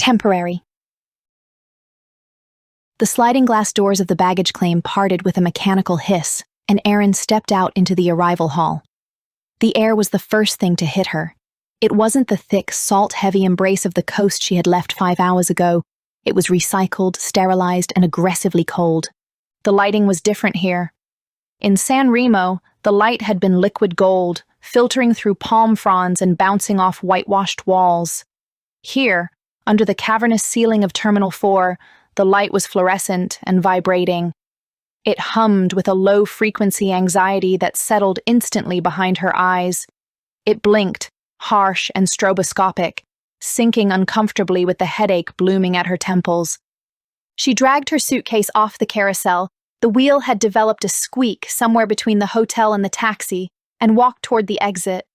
Temporary. The sliding glass doors of the baggage claim parted with a mechanical hiss, and Erin stepped out into the arrival hall. The air was the first thing to hit her. It wasn't the thick, salt-heavy embrace of the coast she had left 5 hours ago. It was recycled, sterilized, and aggressively cold. The lighting was different here. In San Remo, the light had been liquid gold, filtering through palm fronds and bouncing off whitewashed walls. Here, under the cavernous ceiling of Terminal 4, the light was fluorescent and vibrating. It hummed with a low-frequency anxiety that settled instantly behind her eyes. It blinked, harsh and stroboscopic, sinking uncomfortably with the headache blooming at her temples. She dragged her suitcase off the carousel. The wheel had developed a squeak somewhere between the hotel and the taxi, and walked toward the exit.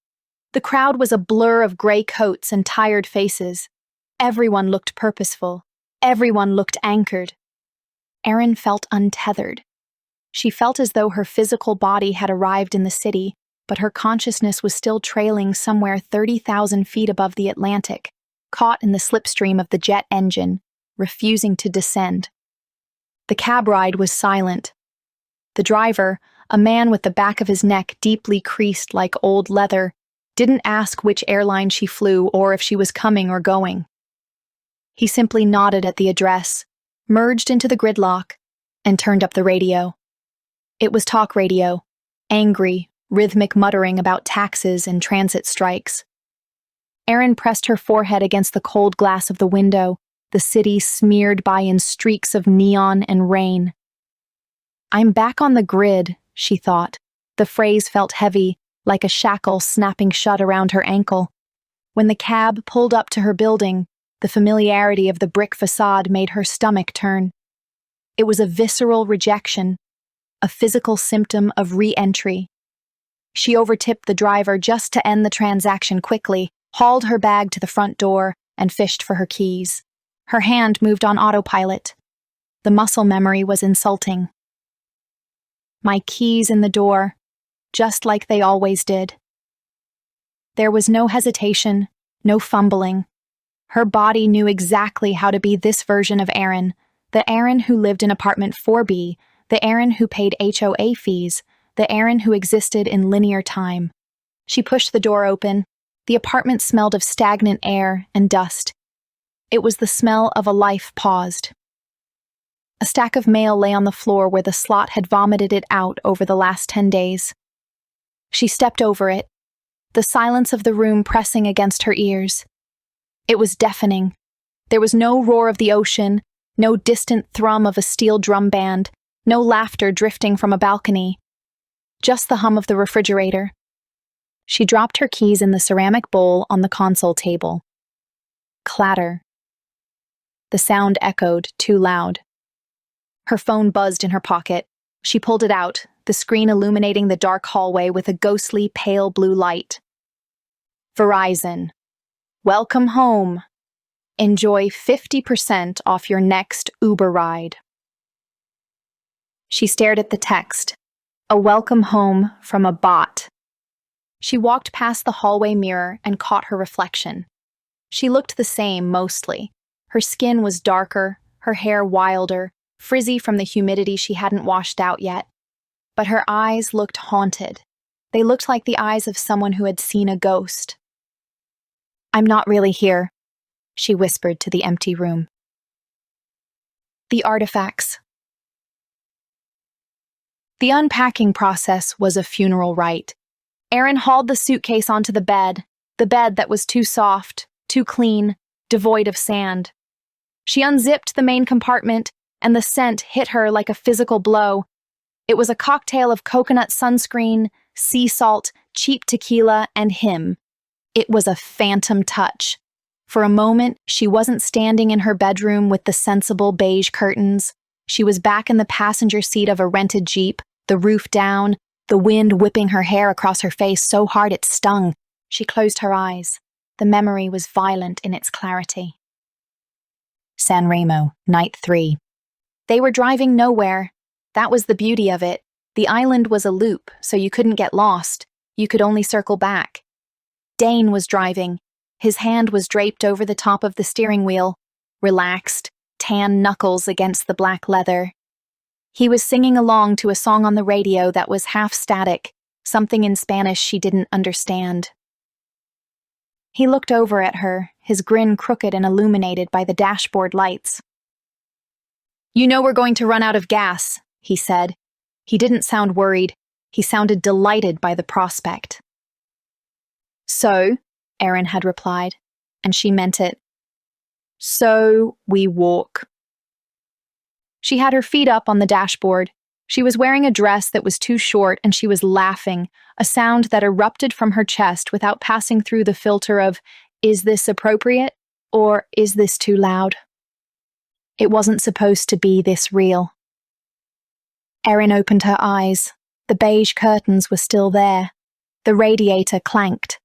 The crowd was a blur of gray coats and tired faces. Everyone looked purposeful. Everyone looked anchored. Erin felt untethered. She felt as though her physical body had arrived in the city, but her consciousness was still trailing somewhere 30,000 feet above the Atlantic, caught in the slipstream of the jet engine, refusing to descend. The cab ride was silent. The driver, a man with the back of his neck deeply creased like old leather, didn't ask which airline she flew or if she was coming or going. He simply nodded at the address, merged into the gridlock, and turned up the radio. It was talk radio, angry, rhythmic muttering about taxes and transit strikes. Erin pressed her forehead against the cold glass of the window, the city smeared by in streaks of neon and rain. "I'm back on the grid," she thought. The phrase felt heavy, like a shackle snapping shut around her ankle. When the cab pulled up to her building, the familiarity of the brick facade made her stomach turn. It was a visceral rejection, a physical symptom of re-entry. She overtipped the driver just to end the transaction quickly, hauled her bag to the front door, and fished for her keys. Her hand moved on autopilot. The muscle memory was insulting. My keys in the door, just like they always did. There was no hesitation, no fumbling. Her body knew exactly how to be this version of Erin, the Erin who lived in apartment 4B, the Erin who paid HOA fees, the Erin who existed in linear time. She pushed the door open. The apartment smelled of stagnant air and dust. It was the smell of a life paused. A stack of mail lay on the floor where the slot had vomited it out over the last 10 days. She stepped over it, the silence of the room pressing against her ears. It was deafening. There was no roar of the ocean, no distant thrum of a steel drum band, no laughter drifting from a balcony. Just the hum of the refrigerator. She dropped her keys in the ceramic bowl on the console table. Clatter. The sound echoed, too loud. Her phone buzzed in her pocket. She pulled it out, the screen illuminating the dark hallway with a ghostly pale blue light. Verizon. Welcome home. Enjoy 50% off your next Uber ride. She stared at the text. A welcome home from a bot. She walked past the hallway mirror and caught her reflection. She looked the same, mostly. Her skin was darker, her hair wilder, frizzy from the humidity she hadn't washed out yet. But her eyes looked haunted. They looked like the eyes of someone who had seen a ghost. "I'm not really here," she whispered to the empty room. The artifacts. The unpacking process was a funeral rite. Erin hauled the suitcase onto the bed that was too soft, too clean, devoid of sand. She unzipped the main compartment, and the scent hit her like a physical blow. It was a cocktail of coconut sunscreen, sea salt, cheap tequila, and him. It was a phantom touch. For a moment, she wasn't standing in her bedroom with the sensible beige curtains. She was back in the passenger seat of a rented Jeep, the roof down, the wind whipping her hair across her face so hard it stung. She closed her eyes. The memory was violent in its clarity. San Remo, Night 3. They were driving nowhere. That was the beauty of it. The island was a loop, so you couldn't get lost. You could only circle back. Dane was driving. His hand was draped over the top of the steering wheel, relaxed, tan knuckles against the black leather. He was singing along to a song on the radio that was half static, something in Spanish she didn't understand. He looked over at her, his grin crooked and illuminated by the dashboard lights. "You know we're going to run out of gas," he said. He didn't sound worried. He sounded delighted by the prospect. "So," Erin had replied, and she meant it. "So we walk." She had her feet up on the dashboard. She was wearing a dress that was too short and she was laughing, a sound that erupted from her chest without passing through the filter of, "Is this appropriate?" or "Is this too loud?" It wasn't supposed to be this real. Erin opened her eyes. The beige curtains were still there. The radiator clanked.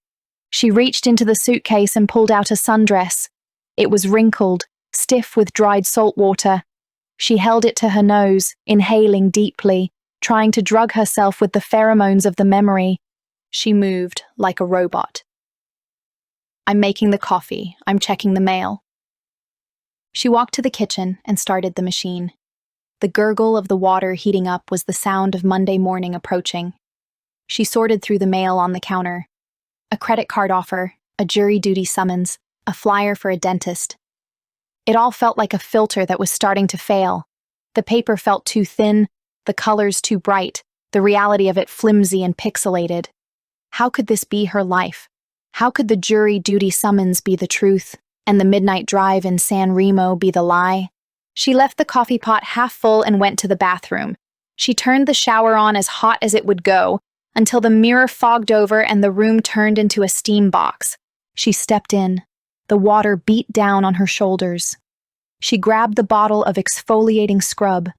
She reached into the suitcase and pulled out a sundress. It was wrinkled, stiff with dried salt water. She held it to her nose, inhaling deeply, trying to drug herself with the pheromones of the memory. She moved like a robot. "I'm making the coffee. I'm checking the mail." She walked to the kitchen and started the machine. The gurgle of the water heating up was the sound of Monday morning approaching. She sorted through the mail on the counter. A credit card offer, a jury duty summons, a flyer for a dentist. It all felt like a filter that was starting to fail. The paper felt too thin, the colors too bright, the reality of it flimsy and pixelated. How could this be her life? How could the jury duty summons be the truth, and the midnight drive in San Remo be the lie? She left the coffee pot half full and went to the bathroom. She turned the shower on as hot as it would go, until the mirror fogged over and the room turned into a steam box. She stepped in. The water beat down on her shoulders. She grabbed the bottle of exfoliating scrub,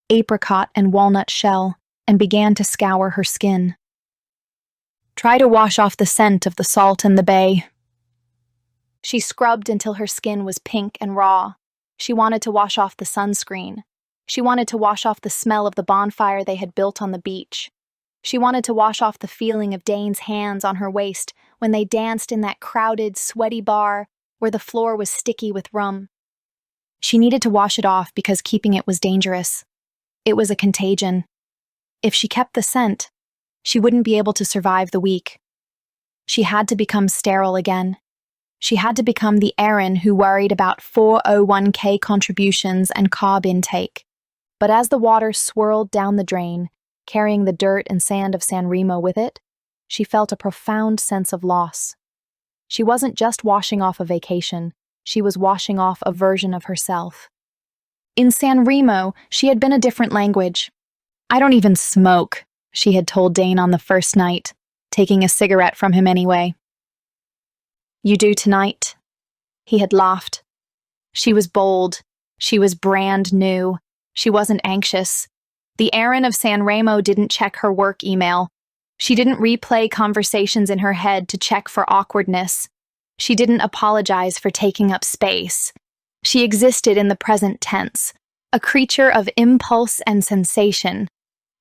apricot and walnut shell, and began to scour her skin. Try to wash off the scent of the salt and the bay. She scrubbed until her skin was pink and raw. She wanted to wash off the sunscreen. She wanted to wash off the smell of the bonfire they had built on the beach. She wanted to wash off the feeling of Dane's hands on her waist when they danced in that crowded, sweaty bar where the floor was sticky with rum. She needed to wash it off because keeping it was dangerous. It was a contagion. If she kept the scent, she wouldn't be able to survive the week. She had to become sterile again. She had to become the Erin who worried about 401k contributions and carb intake. But as the water swirled down the drain, carrying the dirt and sand of San Remo with it, she felt a profound sense of loss. She wasn't just washing off a vacation, she was washing off a version of herself. In San Remo, she had been a different language. "I don't even smoke," she had told Dane on the first night, taking a cigarette from him anyway. "You do tonight?" He had laughed. She was bold. She was brand new. She wasn't anxious. The Erin of San Remo didn't check her work email. She didn't replay conversations in her head to check for awkwardness. She didn't apologize for taking up space. She existed in the present tense, a creature of impulse and sensation.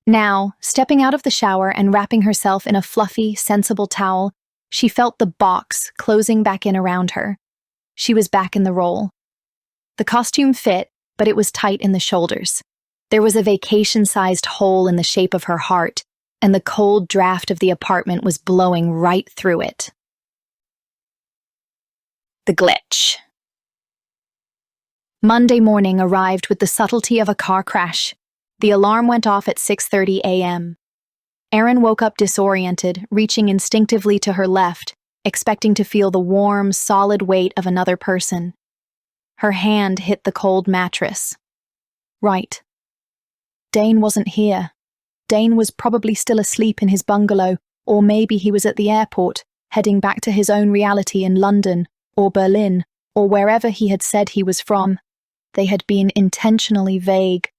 Now, stepping out of the shower and wrapping herself in a fluffy, sensible towel, she felt the box closing back in around her. She was back in the role. The costume fit, but it was tight in the shoulders. There was a vacation-sized hole in the shape of her heart, and the cold draft of the apartment was blowing right through it. The glitch. Monday morning arrived with the subtlety of a car crash. The alarm went off at 6:30 a.m. Erin woke up disoriented, reaching instinctively to her left, expecting to feel the warm, solid weight of another person. Her hand hit the cold mattress. Right. Dane wasn't here. Dane was probably still asleep in his bungalow, or maybe he was at the airport, heading back to his own reality in London, or Berlin, or wherever he had said he was from. They had been intentionally vague.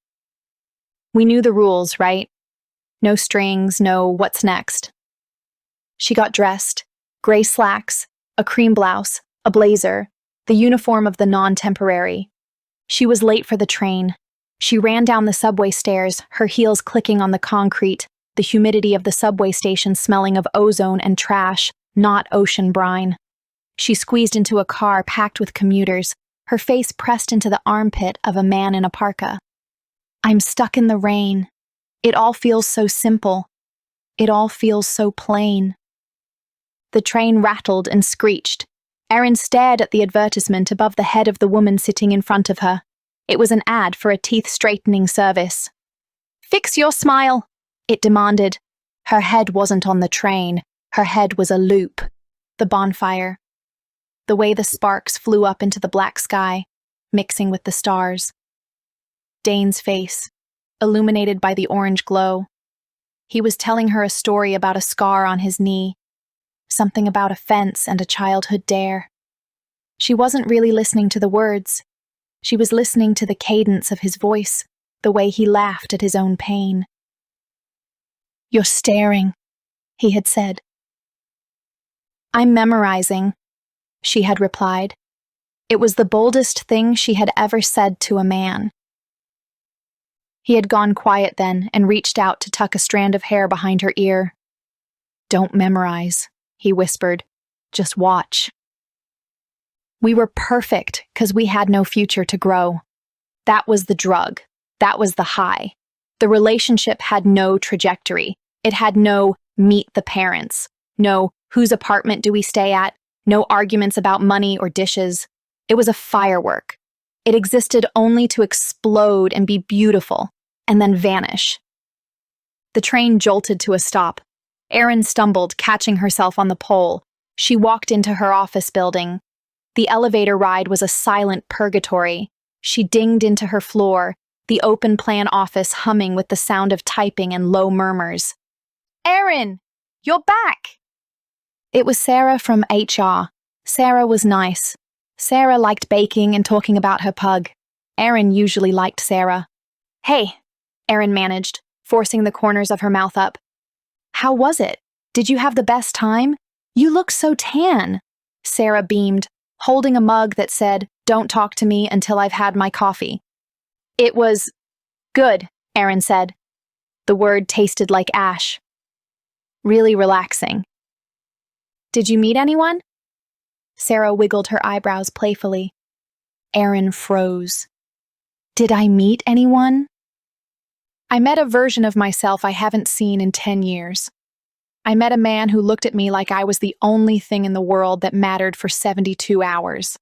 We knew the rules, right? No strings, no what's next. She got dressed. Gray slacks, a cream blouse, a blazer, the uniform of the non-temporary. She was late for the train. She ran down the subway stairs, her heels clicking on the concrete, the humidity of the subway station smelling of ozone and trash, not ocean brine. She squeezed into a car packed with commuters, her face pressed into the armpit of a man in a parka. I'm stuck in the rain. It all feels so simple. It all feels so plain. The train rattled and screeched. Erin stared at the advertisement above the head of the woman sitting in front of her. It was an ad for a teeth-straightening service. Fix your smile, it demanded. Her head wasn't on the train. Her head was a loop. The bonfire. The way the sparks flew up into the black sky, mixing with the stars. Dane's face, illuminated by the orange glow. He was telling her a story about a scar on his knee, something about a fence and a childhood dare. She wasn't really listening to the words. She was listening to the cadence of his voice, the way he laughed at his own pain. You're staring, he had said. I'm memorizing, she had replied. It was the boldest thing she had ever said to a man. He had gone quiet then and reached out to tuck a strand of hair behind her ear. Don't memorize, he whispered. Just watch. We were perfect because we had no future to grow. That was the drug. That was the high. The relationship had no trajectory. It had no meet the parents. No whose apartment do we stay at. No arguments about money or dishes. It was a firework. It existed only to explode and be beautiful, and then vanish. The train jolted to a stop. Erin stumbled, catching herself on the pole. She walked into her office building. The elevator ride was a silent purgatory. She dinged into her floor, the open-plan office humming with the sound of typing and low murmurs. Erin, you're back! It was Sarah from HR. Sarah was nice. Sarah liked baking and talking about her pug. Erin usually liked Sarah. Hey, Erin managed, forcing the corners of her mouth up. How was it? Did you have the best time? You look so tan. Sarah beamed, holding a mug that said, Don't talk to me until I've had my coffee. It was good, Erin said. The word tasted like ash. Really relaxing. Did you meet anyone? Sarah wiggled her eyebrows playfully. Erin froze. Did I meet anyone? I met a version of myself I haven't seen in 10 years. I met a man who looked at me like I was the only thing in the world that mattered for 72 hours.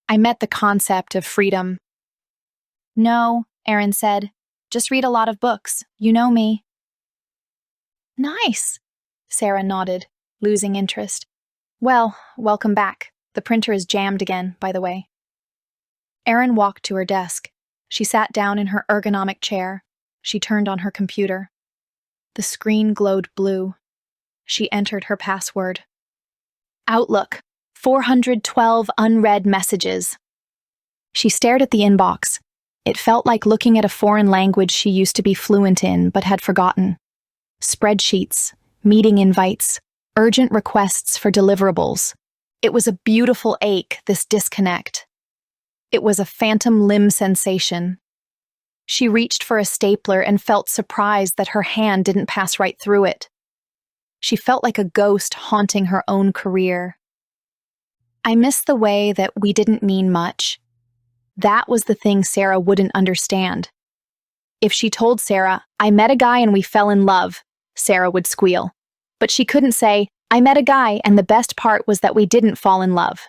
I met the concept of freedom. No, Erin said. Just read a lot of books. You know me. Nice, Sarah nodded, losing interest. Well, welcome back. The printer is jammed again, by the way. Erin walked to her desk. She sat down in her ergonomic chair. She turned on her computer. The screen glowed blue. She entered her password. Outlook, 412 unread messages. She stared at the inbox. It felt like looking at a foreign language she used to be fluent in but had forgotten. Spreadsheets, meeting invites, urgent requests for deliverables. It was a beautiful ache, this disconnect. It was a phantom limb sensation. She reached for a stapler and felt surprised that her hand didn't pass right through it. She felt like a ghost haunting her own career. I miss the way that we didn't mean much. That was the thing Sarah wouldn't understand. If she told Sarah, I met a guy and we fell in love, Sarah would squeal. But she couldn't say, I met a guy and the best part was that we didn't fall in love.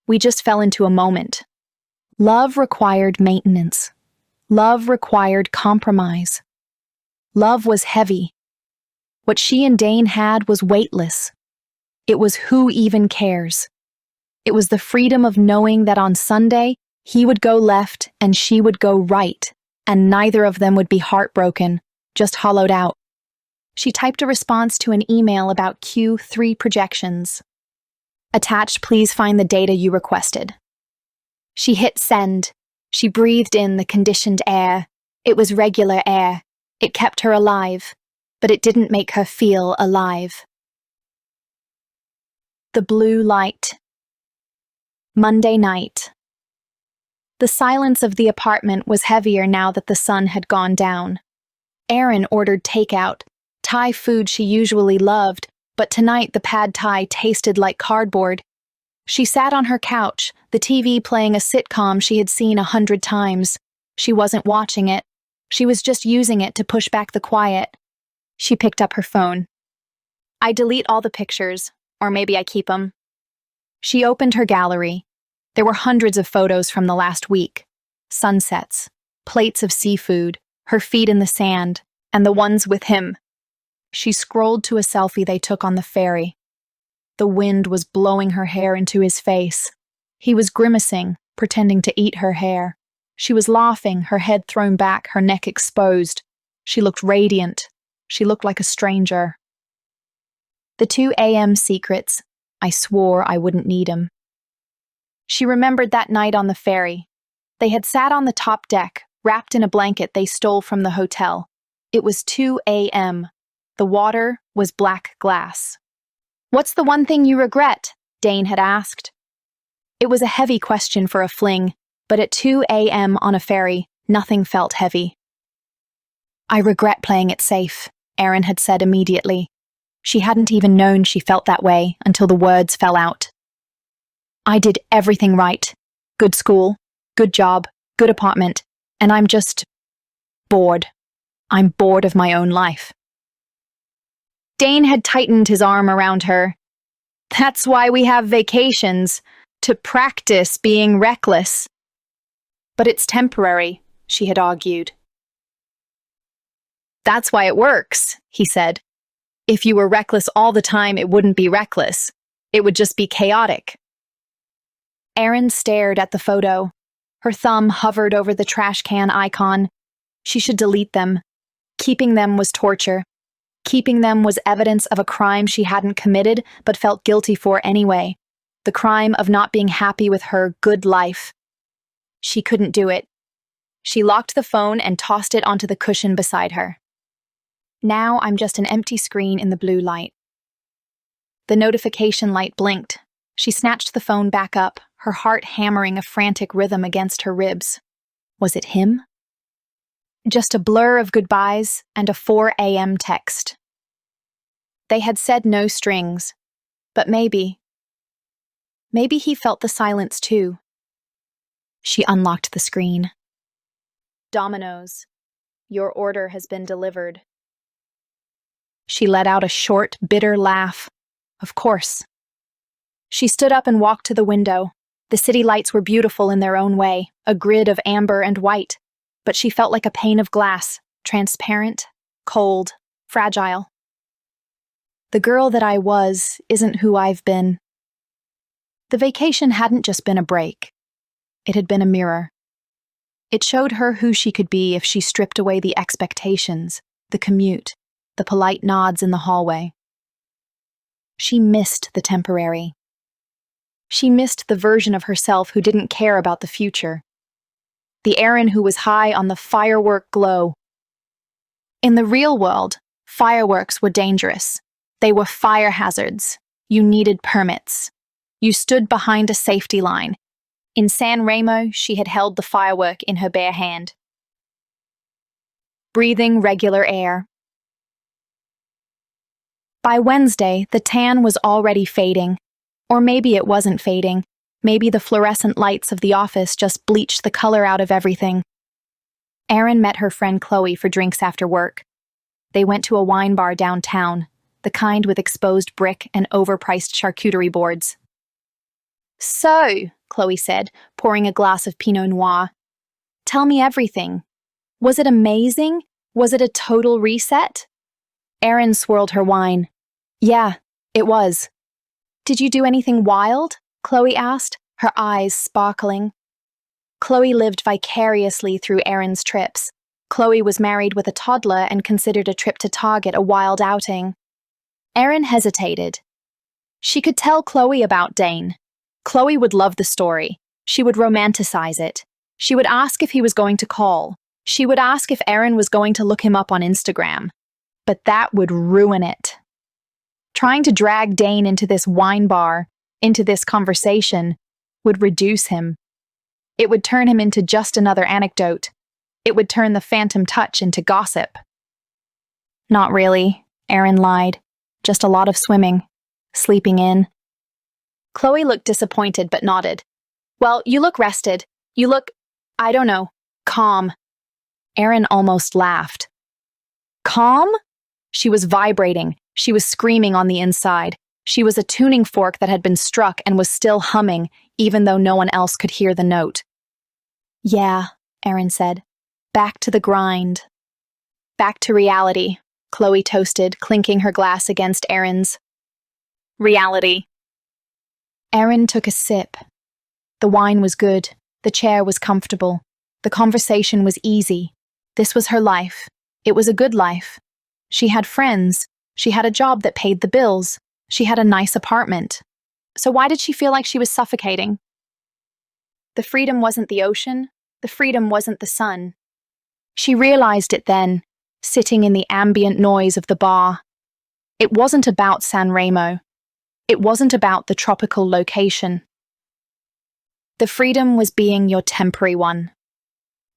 We just fell into a moment. Love required maintenance. Love required compromise. Love was heavy. What she and Dane had was weightless. It was who even cares. It was the freedom of knowing that on Sunday, he would go left and she would go right, and neither of them would be heartbroken, just hollowed out. She typed a response to an email about Q3 projections. Attached, please find the data you requested. She hit send. She breathed in the conditioned air. It was regular air. It kept her alive, but it didn't make her feel alive. The blue light. Monday night. The silence of the apartment was heavier now that the sun had gone down. Erin ordered takeout, Thai food she usually loved, but tonight the pad Thai tasted like cardboard. She sat on her couch, the TV playing a sitcom she had seen 100 times. She wasn't watching it. She was just using it to push back the quiet. She picked up her phone. I delete all the pictures, or maybe I keep them. She opened her gallery. There were hundreds of photos from the last week. Sunsets, plates of seafood, her feet in the sand, and the ones with him. She scrolled to a selfie they took on the ferry. The wind was blowing her hair into his face. He was grimacing, pretending to eat her hair. She was laughing, her head thrown back, her neck exposed. She looked radiant. She looked like a stranger. The 2 a.m. secrets. I swore I wouldn't need 'em. She remembered that night on the ferry. They had sat on the top deck, wrapped in a blanket they stole from the hotel. It was 2 a.m. The water was black glass. "What's the one thing you regret?" Dane had asked. It was a heavy question for a fling, but at 2 a.m. on a ferry, nothing felt heavy. "I regret playing it safe," Erin had said immediately. She hadn't even known she felt that way until the words fell out. "I did everything right. Good school, good job, good apartment, and I'm just bored. I'm bored of my own life." Dane had tightened his arm around her. "That's why we have vacations, to practice being reckless." "But it's temporary," she had argued. "That's why it works," he said. "If you were reckless all the time, it wouldn't be reckless. It would just be chaotic." Erin stared at the photo. Her thumb hovered over the trash can icon. She should delete them. Keeping them was torture. Keeping them was evidence of a crime she hadn't committed but felt guilty for anyway. The crime of not being happy with her good life. She couldn't do it. She locked the phone and tossed it onto the cushion beside her. Now I'm just an empty screen in the blue light. The notification light blinked. She snatched the phone back up, her heart hammering a frantic rhythm against her ribs. Was it him? Just a blur of goodbyes and a 4 a.m. text. They had said no strings, but maybe he felt the silence too. She unlocked the screen. "Domino's, your order has been delivered." She let out a short, bitter laugh. Of course. She stood up and walked to the window. The city lights were beautiful in their own way, a grid of amber and white, but she felt like a pane of glass, transparent, cold, fragile. The girl that I was isn't who I've been. The vacation hadn't just been a break. It had been a mirror. It showed her who she could be if she stripped away the expectations, the commute, the polite nods in the hallway. She missed the temporary. She missed the version of herself who didn't care about the future. The Erin who was high on the firework glow. In the real world, fireworks were dangerous. They were fire hazards. You needed permits. You stood behind a safety line. In San Remo, she had held the firework in her bare hand. Breathing regular air. By Wednesday, the tan was already fading. Or maybe it wasn't fading. Maybe the fluorescent lights of the office just bleached the color out of everything. Erin met her friend Chloe for drinks after work. They went to a wine bar downtown, the kind with exposed brick and overpriced charcuterie boards. "So," Chloe said, pouring a glass of Pinot Noir, "tell me everything. Was it amazing? Was it a total reset?" Erin swirled her wine. "Yeah, it was." "Did you do anything wild?" Chloe asked, her eyes sparkling. Chloe lived vicariously through Erin's trips. Chloe was married with a toddler and considered a trip to Target a wild outing. Erin hesitated. She could tell Chloe about Dane. Chloe would love the story. She would romanticize it. She would ask if he was going to call. She would ask if Erin was going to look him up on Instagram. But that would ruin it. Trying to drag Dane into this wine bar, into this conversation, would reduce him. It would turn him into just another anecdote. It would turn the phantom touch into gossip. "Not really," Erin lied. "Just a lot of swimming. Sleeping in." Chloe looked disappointed but nodded. Well, you look rested. You look, I don't know, calm. Erin almost laughed. Calm? She was vibrating. She was screaming on the inside. She was a tuning fork that had been struck and was still humming, even though no one else could hear the note. Yeah, Erin said. Back to the grind. Back to reality, Chloe toasted, clinking her glass against Erin's. Reality. Erin took a sip. The wine was good. The chair was comfortable. The conversation was easy. This was her life. It was a good life. She had friends. She had a job that paid the bills. She had a nice apartment. So why did she feel like she was suffocating? The freedom wasn't the ocean. The freedom wasn't the sun. She realized it then, sitting in the ambient noise of the bar. It wasn't about San Remo. It wasn't about the tropical location. The freedom was being your temporary one.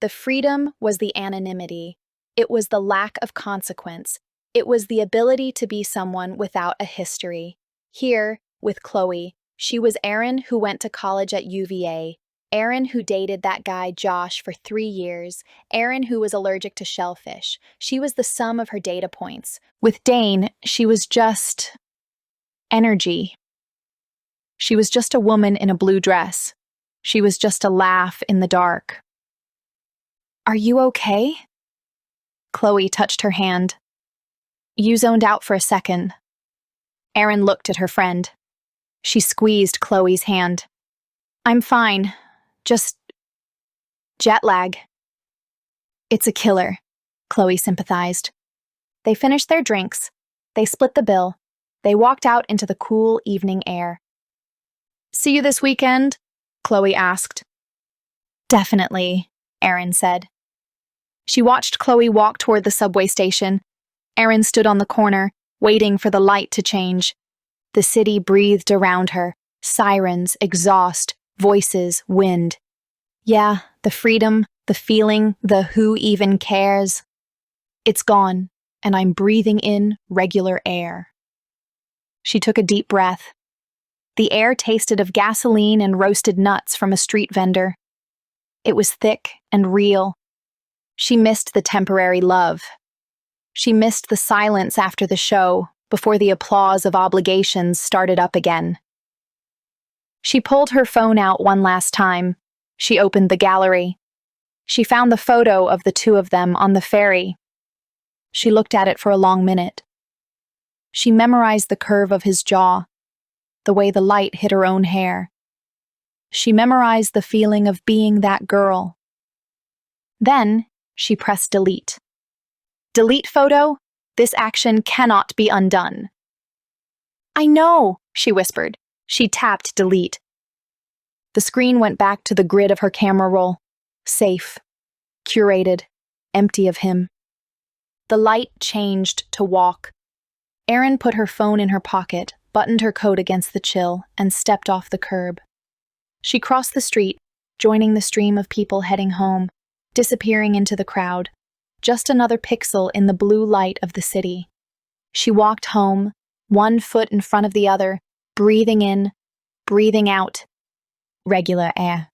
The freedom was the anonymity. It was the lack of consequence. It was the ability to be someone without a history. Here, with Chloe, she was Erin who went to college at UVA, Erin who dated that guy Josh for 3 years, Erin who was allergic to shellfish. She was the sum of her data points. With Dane, she was just energy. She was just a woman in a blue dress. She was just a laugh in the dark. Are you okay? Chloe touched her hand. You zoned out for a second. Erin looked at her friend. She squeezed Chloe's hand. I'm fine. Just jet lag. It's a killer, Chloe sympathized. They finished their drinks. They split the bill. They walked out into the cool evening air. See you this weekend? Chloe asked. Definitely, Erin said. She watched Chloe walk toward the subway station. Erin stood on the corner, waiting for the light to change. The city breathed around her. Sirens, exhaust, voices, wind. Yeah, the freedom, the feeling, the who even cares. It's gone, and I'm breathing in regular air. She took a deep breath. The air tasted of gasoline and roasted nuts from a street vendor. It was thick and real. She missed the temporary love. She missed the silence after the show, before the applause of obligations started up again. She pulled her phone out one last time. She opened the gallery. She found the photo of the two of them on the ferry. She looked at it for a long minute. She memorized the curve of his jaw, the way the light hit her own hair. She memorized the feeling of being that girl. Then she pressed delete. Delete photo? This action cannot be undone. I know, she whispered. She tapped delete. The screen went back to the grid of her camera roll. Safe, curated, empty of him. The light changed to walk. Erin put her phone in her pocket, buttoned her coat against the chill, and stepped off the curb. She crossed the street, joining the stream of people heading home, disappearing into the crowd. Just another pixel in the blue light of the city. She walked home, one foot in front of the other, breathing in, breathing out. Regular air.